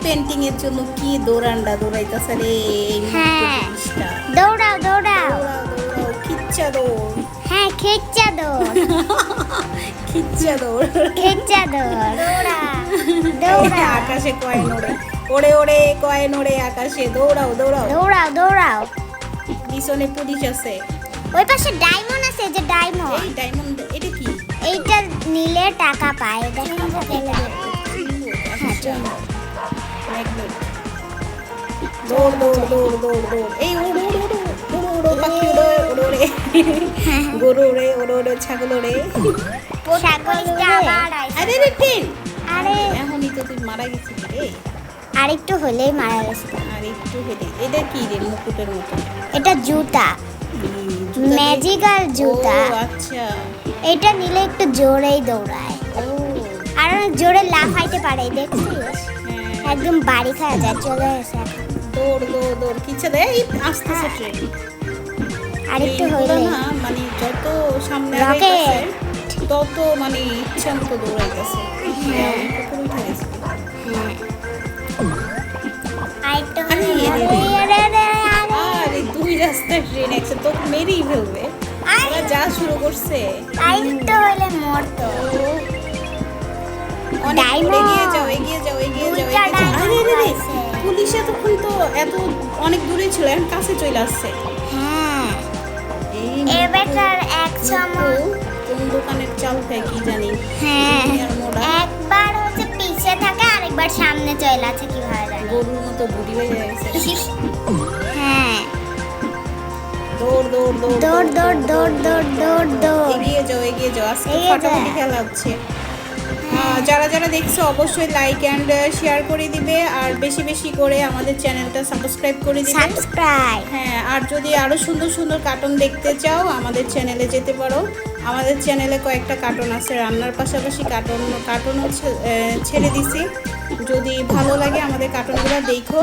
Painting এর জন্য কি দৌড়ান্ডা দৌড়াইতেছে রে এই মুহূর্তটা। দৌড়াও দৌড়াও দৌড়াও খিচ্চা দৌড়। হ্যাঁ খেচ্চা দৌড় খিচ্চা দৌড়। খেচ্চা দৌড় দৌড়া দৌড়া আকাশে কয়েন ওড়ে ওড়ে ওড়ে কয়েন ওড়ে আকাশে দৌড়াও দৌড়াও। দৌড়াও দৌড়াও পিছনে পুলিশ আছে। ওই পাশে ডায়মন্ড আছে, যে ডায়মন্ড। এই ডায়মন্ড এটা কি? এইটা নিলে টাকা পায়, দেখেন হ্যাঁ চলো। ম্যাগনেট। দৌড় দৌড় দৌড় দৌড় দৌড়। এই ওড় ওড় ওড় ওড় ওড় পাখি ওড়ে ওড়ে ওড়ে গরু ওড়ে ওড়ে ওড়ে ছাগল ওড়ে। ছাগলটা আবার আইছে। আরে রে ট্রেন। আরে এখনই তো তুই মারা গেছিস রে। আরেকটু হলেই মারা গেছে। আর একটু হেঁটে এটা কি রে মুকুটের মতো? এটা জুতা, ম্যাজিক্যাল জুতা। ও আচ্ছা। এটা নিলে একটু জোরেই দৌড়ায় ও আর অনেক জোরে লাফাইতে পারে, দেখছিস? হ্যাঁ। একদম বাড়ি খাওয়া যায়। চলে এসে এখন দৌড় দৌড় দৌড় কিচ্ছে দে এই আসতেছে ট্রেন। আরেকটু এইগুলো হলে না মানে যত সামনে রকেট। আগাইতেছে তত মানে ইচ্ছা মতো দৌড়াইতেছে। হ্যাঁ উপরে উঠে গেছে। হ্যাঁ আরেকটু আরে, হলে আরে, আরে দুই রাস্তার ট্রেন একসাথে তো মেরেই ফেলবে। ওরা যা শুরু করছে। আরেকটু হলে মরতো। অনেক Diamond. এগিয়ে যাও এগিয়ে যাও এগিয়ে যাও দুইটা এগিয়ে যাও। diamond আরে রে রে পাইছে। পুলিশ এতক্ষণ তো এত অনেক দূরে ছিল এখন কাছে চলে আসছে। হ্যাঁ এই এবারকার এক সময় কোন দোকানের চাল খায় কি জানি। হ্যাঁ আর মোড়া একবার হচ্ছে পিছে থাকে, আরেকবার সামনে চলে আছে, কিভাবে জানি। গরুর মতো বুড়ি হয়ে গেছে। হ্যাঁ দৌড় দৌড় দৌড় দৌড় দৌড় দৌড় দৌড় দৌড় দৌড়। এগিয়ে যাও আজকে এগিয়ে যা। ফাটাফাটি খেলা হচ্ছে। যারা যারা দেখছো অবশ্যই লাইক অ্যান্ড শেয়ার করে দিবে আর বেশি বেশি করে আমাদের চ্যানেলটা সাবস্ক্রাইব করে দিবে। সাবস্ক্রাইব। হ্যাঁ আর যদি আরো সুন্দর সুন্দর কার্টুন দেখতে চাও আমাদের চ্যানেলে যেতে পারো। আমাদের চ্যানেলে কয়েকটা কার্টুন আছে, রান্নার পাশাপাশি কার্টুনও ছেড়ে দিছি। যদি ভালো লাগে আমাদের কার্টুনগুলো দেখো।